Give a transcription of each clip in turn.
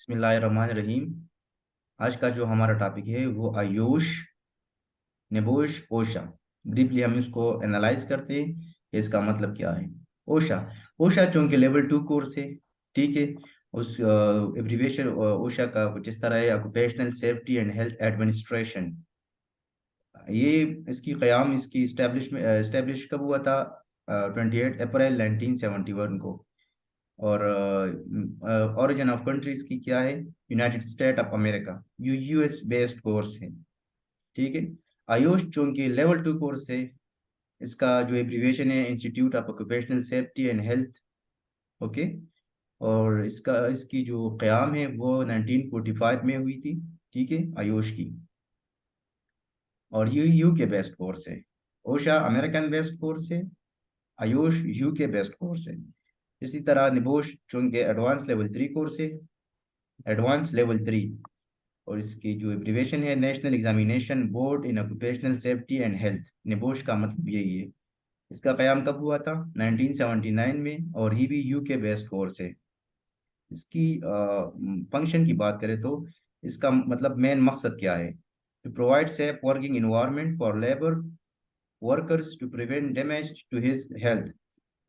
बिस्मिल्लाहिर्रहमानिर्रहीम। आज का जो हमारा टॉपिक है वो आयुष नेबोश ओशा। डीपली हम इसको एनालाइज करते हैं कि इसका मतलब क्या है। ओशा ओशा चूंकि लेवल 2 कोर्स है, ठीक है। उस एब्रीविएशन ओशा का कुछ इस तरह है, occupational safety and health administration. ये इसकी क़याम इसकी इस्टेब्लिश कब हुआ था? 28 अप्रैल 1971 को। और ओरिजिन ऑफ कंट्रीज की क्या है? United state of America. US based course है, ठीक है। आयुष चूंकि लेवल 2 कोर्स है, इसका जो एब्रीविएशन है institute of occupational safety and health, okay. और इसकी जो क़याम है वो 1945 में हुई थी, ठीक है, आयुष की। और ये यूके बेस्ड कोर्स है। ओशा अमेरिकन बेस्ड कोर्स है, आयुष यूके बेस्ड कोर्स है। इसी तरह निबोश चूंकि एडवांस लेवल 3 कोर्स है, एडवांस लेवल 3। और इसकी जो एब्रीवेशन है national examination board in occupational safety and health. NEBOSH का मतलब यही है। इसका क़याम कब हुआ था? 1979 में। और ये भी यूके बेस्ड कोर्स है। इसकी फंक्शन की बात करें तो इसका मतलब मेन मकसद क्या है? To provide safe working environment for labour workers to prevent damage to his health,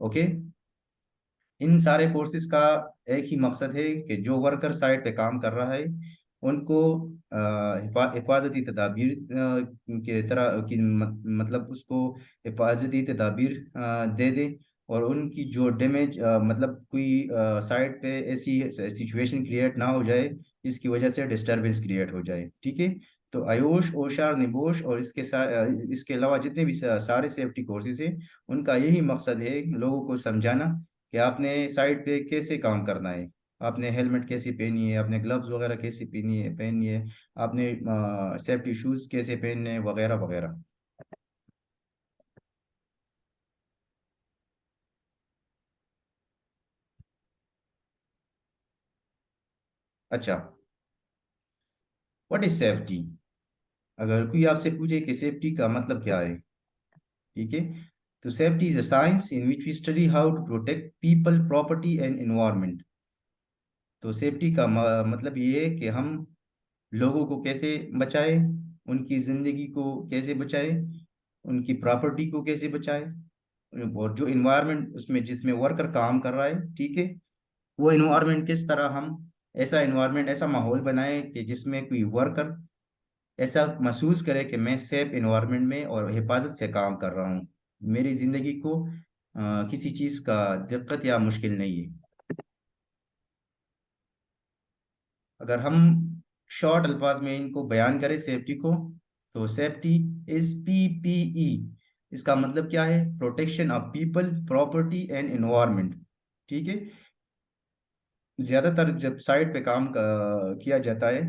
okay. इन सारे कोर्सेज का एक ही मकसद है कि जो वर्कर साइट पे काम कर रहा है उनको हिफाजती तदाबीर के तरह की मतलब उसको हिफाजती तदाबीर दे दे। और उनकी जो डैमेज मतलब कोई साइट पे ऐसी सिचुएशन क्रिएट ना हो जाए जिसकी वजह से डिस्टरबेंस क्रिएट हो जाए, ठीक है। तो आयुष ओशा निबोश और इसके अलावा जितने भी सारे सेफ्टी कोर्सेज हैं, उनका यही मकसद है लोगों को समझाना कि आपने साइट पे कैसे काम करना है। आपने हेलमेट कैसे पहनी है, आपने ग्लव्स वगैरह कैसे पहनी है, आपने सेफ्टी शूज कैसे पहनने हैं, वगैरह वगैरह। अच्छा, व्हाट इज सेफ्टी? अगर कोई आपसे पूछे कि सेफ्टी का मतलब क्या है, ठीक है, तो safety is a science in which we study how to protect people property and environment. तो सेफ्टी का मतलब ये है कि हम लोगों को कैसे बचाए, उनकी जिंदगी को कैसे बचाए, उनकी प्रॉपर्टी को कैसे बचाए। और जो इन्वायरमेंट उसमें जिसमें वर्कर काम कर रहा है, ठीक है, वो इन्वायरमेंट किस तरह हम ऐसा इन्वायरमेंट ऐसा माहौल बनाए कि जिसमें कोई वर्कर ऐसा महसूस करे कि मैं सेफ इन्वायरमेंट में और हिफाजत से काम कर रहा हूँ। मेरी जिंदगी को किसी चीज़ का दिक्कत या मुश्किल नहीं है। अगर हम शॉर्ट अल्फाज में इनको बयान करें सेफ्टी को, तो सेफ्टी इज PPE। इसका मतलब क्या है? Protection of people property and environment, ठीक है। ज्यादातर जब साइट पे काम किया जाता है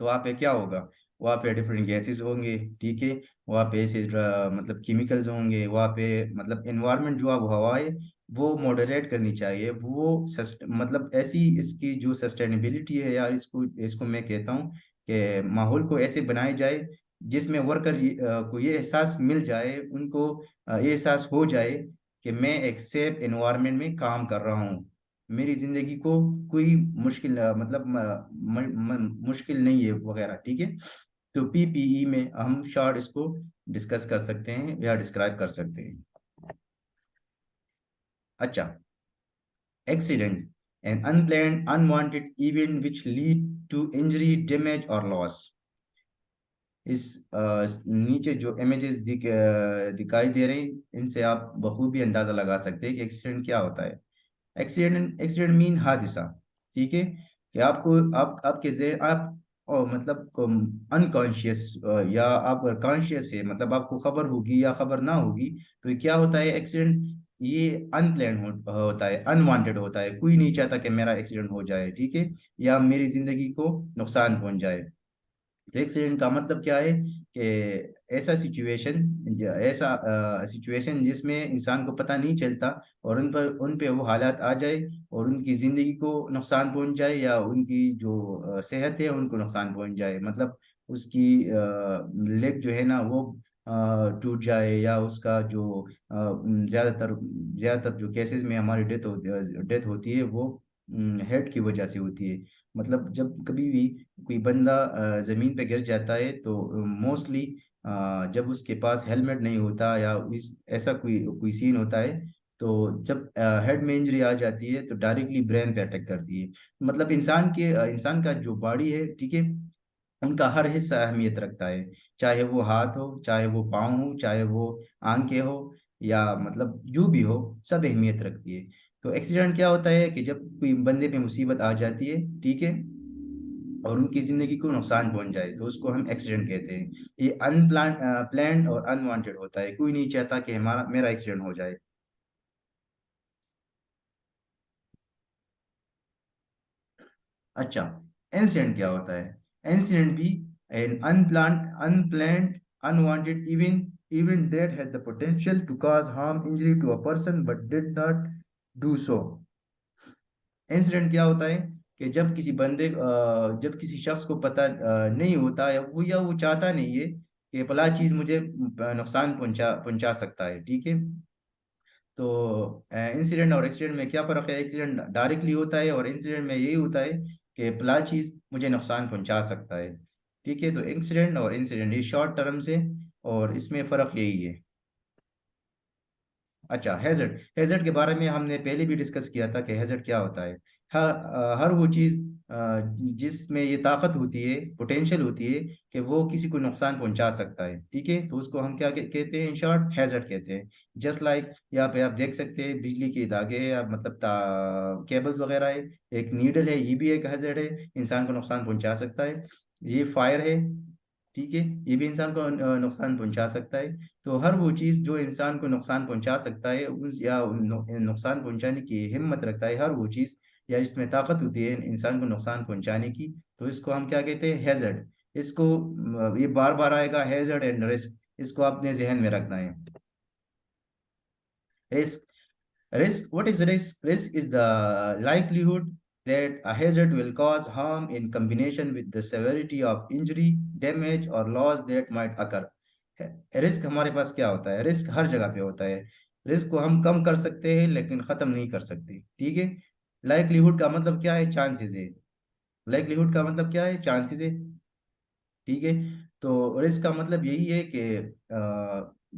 तो वहाँ पे क्या होगा? वहाँ पे डिफरेंट गैसेस होंगे, ठीक है। वहाँ पे ऐसे मतलब केमिकल्स होंगे वहाँ पे। मतलब एनवायरनमेंट जो अब हवा है वो मॉडरेट करनी चाहिए। वो मतलब ऐसी इसकी जो सस्टेनेबिलिटी है यार, इसको इसको मैं कहता हूँ कि माहौल को ऐसे बनाया जाए जिसमें वर्कर को ये एहसास मिल जाए, उनको ये एहसास हो जाए कि मैं एक सेफ एनवायरनमेंट में काम कर रहा हूँ। मेरी जिंदगी को कोई मुश्किल मतलब मुश्किल नहीं है वगैरह, ठीक है। तो PPE में हम शॉर्ट इसको डिस्कस कर सकते हैं या डिस्क्राइब कर सकते हैं। अच्छा, accident an unplanned unwanted event which lead to injury damage और लॉस। इस नीचे जो इमेजेस दिखाई दे रहे हैं इनसे आप बखूबी अंदाजा लगा सकते हैं कि एक्सीडेंट क्या होता है। एक्सीडेंट एक्सीडेंट मीन हादसा, ठीक है। कि आपको आप आपके जहन आप मतलब अनकॉन्शियस या आप कॉन्शियस है, मतलब आपको खबर होगी या खबर ना होगी, तो ये क्या होता है एक्सीडेंट? ये अनप्लान होता है, अनवांटेड होता है। कोई नहीं चाहता कि मेरा एक्सीडेंट हो जाए, ठीक है, या मेरी जिंदगी को नुकसान पहुंच जाए। तो एक्सीडेंट का मतलब क्या है कि ऐसा सिचुएशन जिसमें इंसान को पता नहीं चलता और उन पे वो हालात आ जाए और उनकी जिंदगी को नुकसान पहुंच जाए या उनकी जो सेहत है उनको नुकसान पहुंच जाए। मतलब उसकी लेग जो है ना वो टूट जाए, या उसका जो ज्यादातर ज्यादातर जो केसेस में हमारी डेथ होती है वो हेड की वजह से होती है। मतलब जब कभी भी कोई बंदा जमीन पे गिर जाता है तो मोस्टली जब उसके पास हेलमेट नहीं होता या इस ऐसा कोई कोई सीन होता है, तो जब हेड में इंजरी आ जाती है तो डायरेक्टली ब्रेन पे अटैक करती है। मतलब इंसान का जो बॉडी है, ठीक है, उनका हर हिस्सा अहमियत रखता है। चाहे वो हाथ हो, चाहे वो पाँव हो, चाहे वो आंखें हो, या मतलब जो भी हो, सब अहमियत रखती है। तो एक्सीडेंट क्या होता है कि जब कोई बंदे पे मुसीबत आ जाती है, ठीक है, और उनकी जिंदगी को नुकसान पहुंच जाए, तो उसको हम एक्सीडेंट कहते हैं। ये अनप्लान प्लान्ड और अनवांटेड होता है, कोई नहीं चाहता कि हमारा मेरा एक्सीडेंट हो जाए। अच्छा, इंसिडेंट क्या होता है? इंसिडेंट भी an unplanned unwanted event that has the potential to cause harm injury to a person but did not do so. Incident क्या होता है कि जब किसी शख्स को पता नहीं होता, या वो चाहता नहीं है कि फला चीज मुझे नुकसान पहुंचा सकता है, ठीक है। तो इंसिडेंट और एक्सीडेंट में क्या फ़र्क है? एक्सीडेंट डायरेक्टली होता है और इंसिडेंट में यही होता है कि फला चीज़ मुझे नुकसान पहुंचा सकता है, ठीक है। तो इंसिडेंट और इंसिडेंट ये शॉर्ट टर्म से, और इसमें फ़र्क यही है। अच्छा, हैजर्ड, हैजर्ड के बारे में हमने पहले भी डिस्कस किया था कि हैजर्ड क्या होता है। हर वो चीज़ जिसमें ये ताकत होती है, पोटेंशियल होती है कि वो किसी को नुकसान पहुंचा सकता है, ठीक है, तो उसको हम क्या कहते हैं? इन शॉर्ट हैजर्ड कहते हैं। जस्ट लाइक यहाँ पे आप देख सकते हैं बिजली के धागे या मतलब केबल्स वगैरह है। एक नीडल है, ये भी एक हैजर्ड है, इंसान को नुकसान पहुंचा सकता है। ये फायर है, ठीक है, ये भी इंसान को नुकसान पहुंचा सकता है। तो हर वो चीज़ जो इंसान को नुकसान पहुंचा सकता है, उस या नुकसान पहुंचाने की हिम्मत रखता है, हर वो चीज़ या इसमें ताकत होती है इंसान को नुकसान पहुंचाने की, तो इसको हम क्या कहते हैं? हैजर्ड। इसको ये बार बार आएगा, हैजर्ड एंड रिस्क, इसको आपने जहन में रखना है। Risk, what is risk? Risk is the likelihood that a hazard will cause harm in combination with the severity of injury, damage or loss that might occur. Risk हमारे पास क्या होता है? रिस्क हर जगह पे होता है। रिस्क को हम कम कर सकते हैं लेकिन खत्म नहीं कर सकते, ठीक है। लाइक्लीहुड का मतलब क्या है? चांसेस है। लाइक्लीहुड का मतलब क्या है? चांसेस है, ठीक है। तो रिस्क का मतलब यही है कि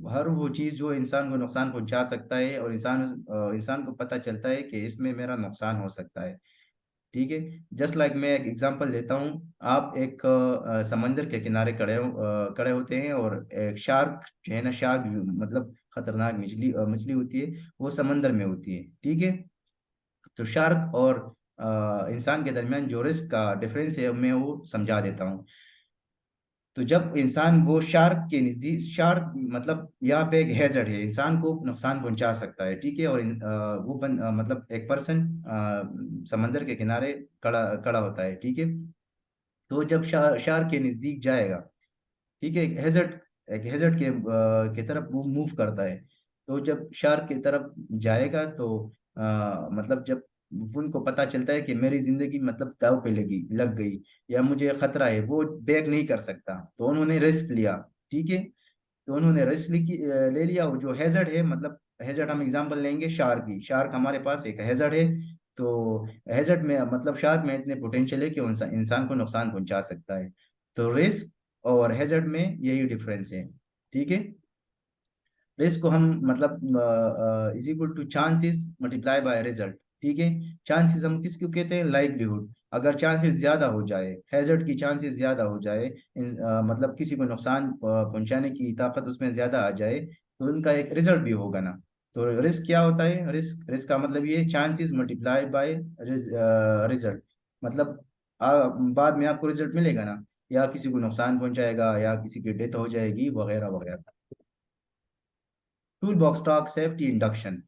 हर वो चीज़ जो इंसान को नुकसान पहुंचा सकता है और इंसान को पता चलता है कि इसमें मेरा नुकसान हो सकता है, ठीक है। जस्ट लाइक मैं एक एग्जांपल देता हूँ। आप एक समंदर के किनारे खड़े होते हैं, और एक शार्क जो है ना, शार्क मतलब खतरनाक मछली होती है, वो समंदर में होती है, ठीक है। तो शार्क और इंसान के दरमियान जो रिस्क का डिफरेंस है, मैं वो समझा देता हूँ। तो जब इंसान वो शार्क के नजदीक, शार्क मतलब यहाँ पे एक हैजर्ड है, इंसान को नुकसान पहुंचा सकता है, ठीक है, और मतलब एक पर्सन समंदर के किनारे खड़ा खड़ा होता है, ठीक है। तो जब शार्क के नजदीक जाएगा, ठीक है, एक हैजर्ड के तरफ वो मूव करता है। तो जब शार्क की तरफ जाएगा तो मतलब जब उनको पता चलता है कि मेरी जिंदगी मतलब दांव पे लग गई, या मुझे खतरा है, वो बैक नहीं कर सकता, तो उन्होंने रिस्क लिया, ठीक है। तो उन्होंने ले लिया। वो जो हैजर्ड है, मतलब हैजर्ड हम एग्जांपल लेंगे शार्क की। शार्क हमारे पास एक हैजर्ड है। तो हैजर्ड में मतलब शार्क में इतने पोटेंशियल है कि वो इंसान को नुकसान पहुंचा सकता है। तो रिस्क और हैजर्ड में यही डिफरेंस है, ठीक है। रिस्क को हम मतलब is equal to chances multiply by result, ठीक है। चांसेस हम किसको कहते हैं? लाइवलीहुड। अगर चांसेस ज्यादा हो जाए, हैजर्ड की चांसेस ज्यादा हो जाए, मतलब किसी को नुकसान पहुंचाने की ताकत उसमें ज्यादा आ जाए, तो उनका एक रिजल्ट भी होगा ना। तो रिस्क क्या होता है? रिस्क रिस्क का मतलब ये चांसेस मल्टीप्लाई बाय रिजल्ट। मतलब बाद में आपको रिजल्ट मिलेगा ना, या किसी को नुकसान पहुंचाएगा, या किसी की डेथ हो जाएगी, वगैरह वगैरह। Tool box talk safety induction.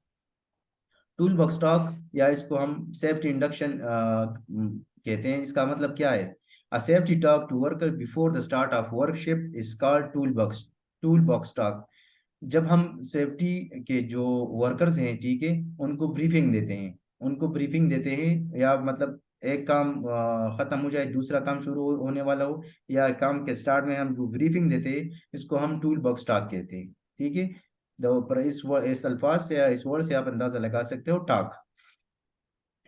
Tool box talk, या इसको हम सेफ्टी इंडक्शन कहते हैं। इसका मतलब क्या है? A safety talk to worker before the start of workship is called tool box talk. जब हम सेफ्टी के जो वर्कर्स हैं, ठीक है, उनको ब्रीफिंग देते हैं, या मतलब एक काम खत्म हो जाए, दूसरा काम शुरू होने वाला हो, या काम के स्टार्ट में हम जो ब्रीफिंग देते हैं, इसको हम टूल बॉक्स टॉक कहते हैं, ठीक है। पर इस अल्फाज से या इस वर्ड से आप अंदाजा लगा सकते हो, talk.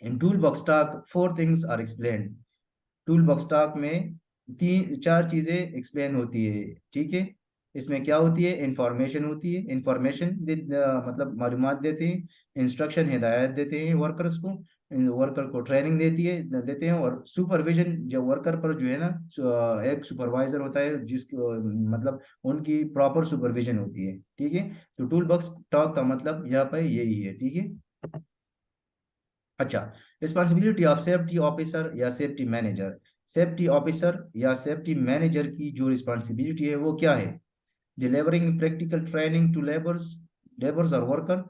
In tool box talk four things are explained. Tool box talk में तीन चार चीजें एक्सप्लेन होती है, ठीक है। इसमें क्या होती है, इंफॉर्मेशन होती है, इंफॉर्मेशन मतलब मालूमात देते हैं, इंस्ट्रक्शन हिदायत देते हैं वर्कर्स को, वर्कर को ट्रेनिंग देते हैं, और सुपरविजन जो वर्कर पर जो है ना, एक सुपरवाइजर होता है जिसको मतलब उनकी प्रॉपर सुपरविजन होती है, ठीक है। तो टूल बॉक्स टॉक का मतलब यहाँ पर यही है, ठीक है। अच्छा, रिस्पॉन्सिबिलिटी ऑफ सेफ्टी ऑफिसर या सेफ्टी मैनेजर। सेफ्टी ऑफिसर या सेफ्टी मैनेजर की जो रिस्पॉन्सिबिलिटी है वो क्या है? Delivering practical training to labours और वर्कर,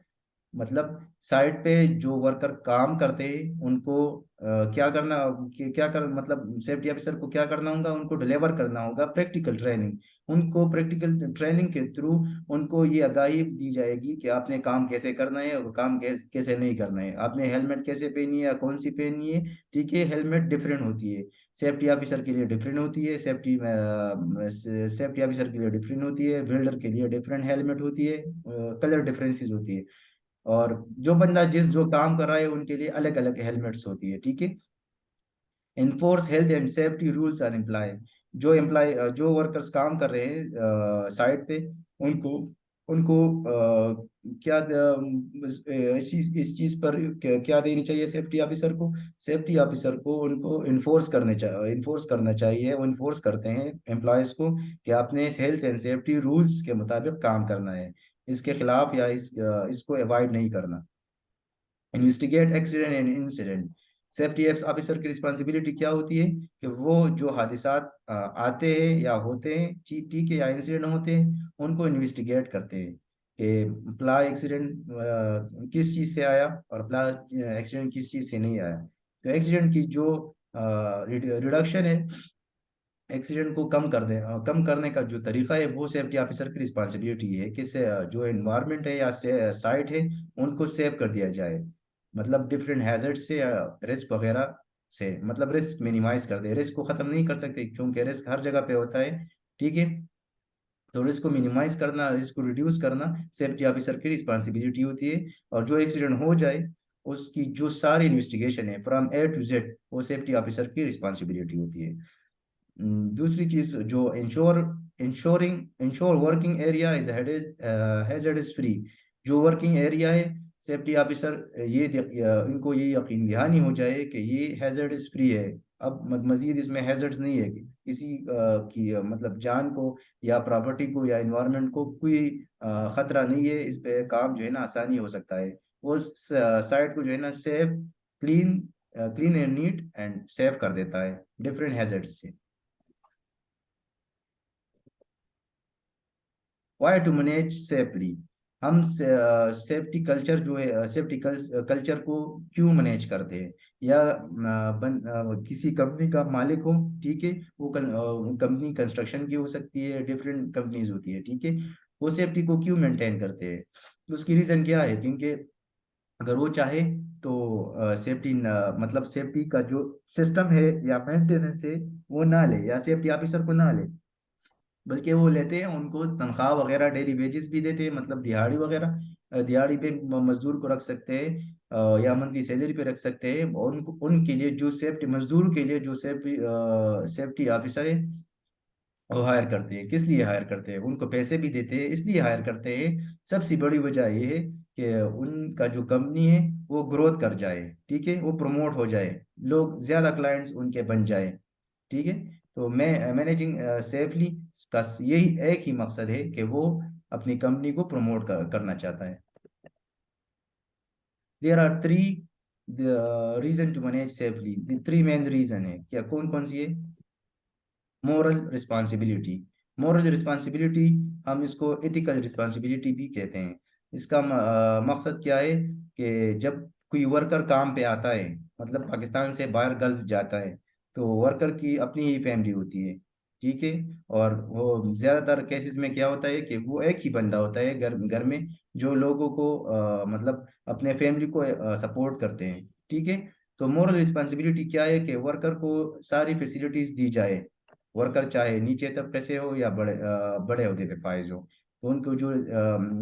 मतलब साइट पे जो वर्कर काम करते हैं उनको क्या करना, क्या कर मतलब सेफ्टी ऑफिसर को क्या करना होगा, उनको डिलीवर करना होगा प्रैक्टिकल ट्रेनिंग। उनको प्रैक्टिकल ट्रेनिंग के थ्रू उनको ये आगाही दी जाएगी कि आपने काम कैसे करना है और काम कैसे नहीं करना है, आपने हेलमेट कैसे पहनी है या कौन सी पहनी है, ठीक है। हेलमेट डिफरेंट होती है, सेफ्टी ऑफिसर के लिए डिफरेंट होती है, सेफ्टी ऑफिसर के लिए डिफरेंट होती है, वेल्डर के लिए डिफरेंट हेलमेट होती है, कलर डिफरेंसेस होती है। और जो बंदा जो काम कर रहा है उनके लिए अलग अलग हेलमेट्स होती है, ठीक है। Enforce health and safety rules on employ. जो वर्कर्स काम कर रहे हैं साइट पे, उनको उनको क्या इस चीज पर क्या देनी चाहिए सेफ्टी ऑफिसर को? सेफ्टी ऑफिसर को उनको इन्फोर्स करना चाहिए, वो इन्फोर्स करते हैं एम्प्लॉयज को कि आपने हेल्थ एंड सेफ्टी रूल्स के मुताबिक काम करना है, इसके खिलाफ या इसको अवॉइड नहीं करना। Investigate accident and incident. Safety officer की रिस्पॉन्सिबिलिटी क्या होती है कि वो जो हादसात आते हैं या होते हैं, ठीक है, या इंसिडेंट होते हैं, उनको इन्वेस्टिगेट करते हैं कि प्ला एक्सीडेंट किस चीज़ से आया और प्ला एक्सीडेंट किस चीज़ से नहीं आया। तो एक्सीडेंट की जो रिडक्शन है, एक्सीडेंट को कम करने का जो तरीका है, वो सेफ्टी ऑफिसर की रिस्पॉन्सिबिलिटी है कि जो एनवायरनमेंट है या साइट है उनको सेव कर दिया जाए, मतलब डिफरेंट हैजर्ड से या रिस्क वगैरह से, मतलब रिस्क मिनिमाइज कर दे। रिस्क को खत्म नहीं कर सकते क्योंकि रिस्क हर जगह पे होता है, ठीक है। तो रिस्क को मिनिमाइज करना, रिस्क को रिड्यूस करना सेफ्टी ऑफिसर की रिस्पॉन्सिबिलिटी होती है। और जो एक्सीडेंट हो जाए उसकी जो सारी इन्वेस्टिगेशन है फ्रॉम ए टू जेड, वो सेफ्टी ऑफिसर की रिस्पॉन्सिबिलिटी होती है। दूसरी चीज जो ensure working area is hazardous free. जो वर्किंग एरिया है, सेफ्टी ऑफिसर इनको ये यकीन दहानी हो जाए कि ये हैजर्डस फ्री है। अब मजीद इसमें हैजर्ड्स नहीं है कि किसी की मतलब जान को या प्रॉपर्टी को या इन्वायरमेंट को कोई खतरा नहीं है, इस पे काम जो है ना आसानी हो सकता है। वो साइट को जो है ना safe, clean clean and neat and safe कर देता है डिफरेंट हैजर्ड्स से। Why to manage safely. हम सेफ्टी कल्चर जो है, सेफ्टी कल्चर को क्यों मैनेज करते हैं? या किसी कंपनी का मालिक हो, ठीक है, वो कंपनी कंस्ट्रक्शन की हो सकती है, डिफरेंट कंपनीज होती है, ठीक है। वो सेफ्टी को क्यों मेंटेन करते हैं? तो उसकी रीज़न क्या है? क्योंकि अगर वो चाहे तो सेफ्टी मतलब सेफ्टी का जो सिस्टम है या मेंटेनेंस है वो ना ले, या सेफ्टी ऑफिसर को ना ले, बल्कि वो लेते हैं, उनको तनख्वाह वगैरह डेली वेजेस भी देते हैं, मतलब दिहाड़ी वगैरह, दिहाड़ी पे मजदूर को रख सकते हैं, या मंथली सैलरी पे रख सकते हैं। और उनको उनके लिए जो सेफ्टी मजदूर के लिए जो सेफ्टी ऑफिसर है वो हायर करते हैं। किस लिए हायर करते हैं? उनको पैसे भी देते हैं, इसलिए हायर करते हैं। सबसे बड़ी वजह ये है कि उनका जो कंपनी है वो ग्रोथ कर जाए, ठीक है, वो प्रमोट हो जाए, लोग ज्यादा क्लाइंट्स उनके बन जाए, ठीक है। तो मैं मैनेजिंग सेफली का यही एक ही मकसद है कि वो अपनी कंपनी को प्रमोट करना चाहता है। There are three reason to manage safely. Three main reason है, क्या कौन कौन सी है? Moral responsibility. मोरल रिस्पॉन्सिबिलिटी, हम इसको एथिकल रिस्पॉन्सिबिलिटी भी कहते हैं। इसका मकसद क्या है कि जब कोई वर्कर काम पे आता है, मतलब पाकिस्तान से बाहर गल्फ जाता है, तो वर्कर की अपनी ही फैमिली होती है, ठीक है। और वो ज्यादातर केसेस में क्या होता है कि वो एक ही बंदा होता है घर घर में, जो लोगों को मतलब अपने फैमिली को सपोर्ट करते हैं, ठीक है। तो मोरल रिस्पॉन्सिबिलिटी क्या है कि वर्कर को सारी फैसिलिटीज दी जाए, वर्कर चाहे नीचे तबके से हो या बड़े ओहदे पे फाइज हो। तो उनको जो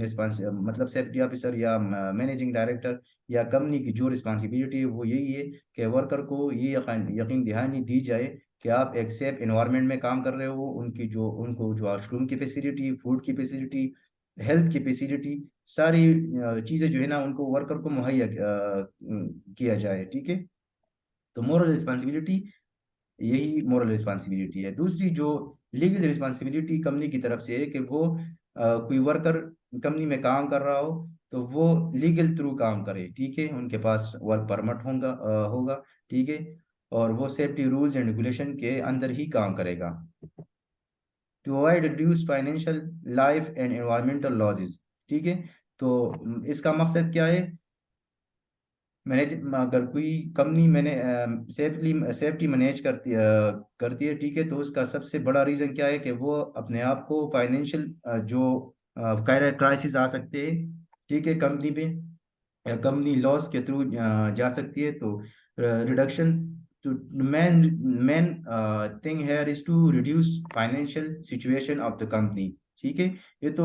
रिस्पांस मतलब सेफ्टी ऑफिसर या मैनेजिंग डायरेक्टर या कंपनी की जो रिस्पॉन्सिबिलिटी है वो यही है कि वर्कर को ये यकीन दहानी दी जाए कि आप एक सेफ एनवायरनमेंट में काम कर रहे हो। उनको जो वॉशरूम की फैसिलिटी, फूड की फैसिलिटी, हेल्थ की फैसिलिटी, सारी चीज़ें जो है ना उनको वर्कर को मुहैया किया जाए। ठीक है। तो मोरल रिस्पॉन्सिबिलिटी, यही मोरल रिस्पॉन्सिबिलिटी है। दूसरी जो लीगल रिस्पॉन्सिबिलिटी कंपनी की तरफ से है कि वो कोई वर्कर कंपनी में काम कर रहा हो तो वो लीगल थ्रू काम करे। ठीक है। उनके पास वर्क परमिट होगा। ठीक है। और वो सेफ्टी रूल्स एंड रेगुलेशन के अंदर ही काम करेगा। To avoid reduce financial life and environmental losses. ठीक है। तो इसका मकसद क्या है? मैनेज अगर कोई कंपनी मैंने सेफ्टी मैनेज करती है। ठीक है। तो उसका सबसे बड़ा रीज़न क्या है कि वो अपने आप को फाइनेंशियल जो क्राइसिस आ सकते हैं, ठीक है, कंपनी पे, या कंपनी लॉस के थ्रू जा सकती है। तो रिडक्शन, तो main main thing here is to reduce financial situation of the company. ठीक है। ये तो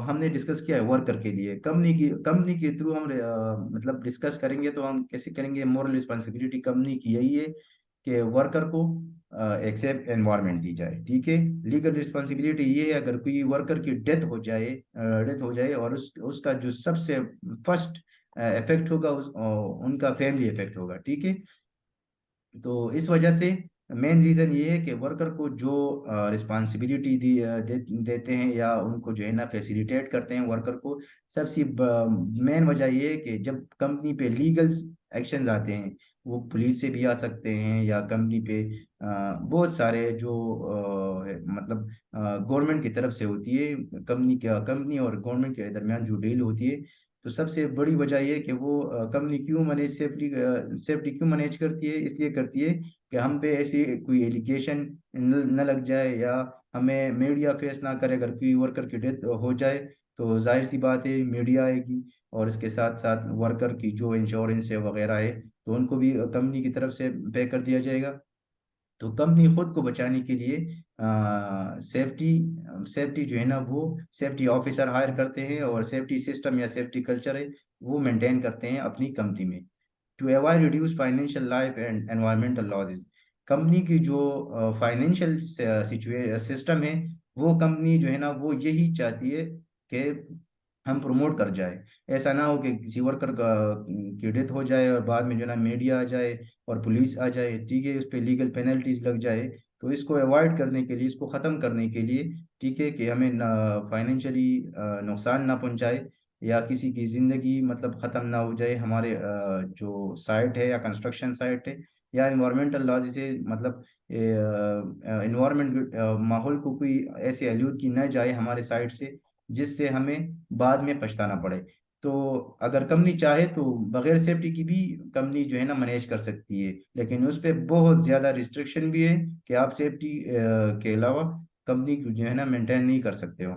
हमने डिस्कस किया है वर्कर के लिए। कंपनी के थ्रू हम मतलब डिस्कस करेंगे तो हम कैसे करेंगे? मोरल रिस्पॉन्सिबिलिटी कंपनी की यही है कि वर्कर को एक सेफ एनवायरनमेंट दी जाए। ठीक है। लीगल रिस्पॉन्सिबिलिटी ये है, अगर कोई वर्कर की डेथ हो जाए और उसका जो सबसे फर्स्ट इफेक्ट होगा उनका फैमिली इफेक्ट होगा। ठीक है। तो इस वजह से मेन रीज़न ये है कि वर्कर को जो रिस्पॉन्सिबिलिटी देते हैं या उनको जो है ना फैसिलिटेट करते हैं वर्कर को, सबसे मेन वजह ये है कि जब कंपनी पे लीगल एक्शंस आते हैं, वो पुलिस से भी आ सकते हैं या कंपनी पे बहुत सारे जो मतलब गवर्नमेंट की तरफ से होती है, कंपनी और गवर्नमेंट के दरमियान जो डील होती है। तो सबसे बड़ी वजह यह है कि वो कंपनी क्यों मैनेज सेफ्टी क्यों मैनेज करती है? इसलिए करती है कि हम पे ऐसी कोई एलिगेशन न लग जाए या हमें मीडिया फेस ना करे। अगर कोई वर्कर की डेथ हो जाए तो जाहिर सी बात है मीडिया आएगी, और इसके साथ साथ वर्कर की जो इंश्योरेंस है वगैरह है तो उनको भी कंपनी की तरफ से पे कर दिया जाएगा। तो कंपनी खुद को बचाने के लिए सेफ्टी सेफ्टी जो है ना वो सेफ्टी ऑफिसर हायर करते हैं, और सेफ्टी सिस्टम या सेफ्टी कल्चर है वो मेंटेन करते हैं अपनी कंपनी में। To avoid reduce financial life and environmental losses, company की जो फाइनेंशियल सिस्टम है, वो कंपनी जो है ना वो यही चाहती है कि हम प्रमोट कर जाए। ऐसा ना हो कि किसी वर्कर का की डेथ हो जाए और बाद में जो है ना मीडिया आ जाए और पुलिस आ जाए। ठीक है। उस पर लीगल पेनल्टीज लग जाए। तो इसको अवॉइड करने के लिए, इसको ख़त्म करने के लिए, ठीक है, कि हमें फाइनेंशियली नुकसान ना पहुंचाए या किसी की ज़िंदगी मतलब ख़त्म ना हो जाए हमारे जो साइट है या कंस्ट्रक्शन साइट है, या इन्वायरमेंटल लॉज से मतलब इन्वायरमेंट माहौल को कोई ऐसी आलूदगी न जाए हमारे साइड से जिससे हमें बाद में पछताना पड़े। तो अगर कंपनी चाहे तो बगैर सेफ्टी की भी कंपनी जो है ना मैनेज कर सकती है, लेकिन उस पर बहुत ज़्यादा रिस्ट्रिक्शन भी है कि आप सेफ्टी के अलावा कंपनी जो है ना मेंटेन नहीं कर सकते हो।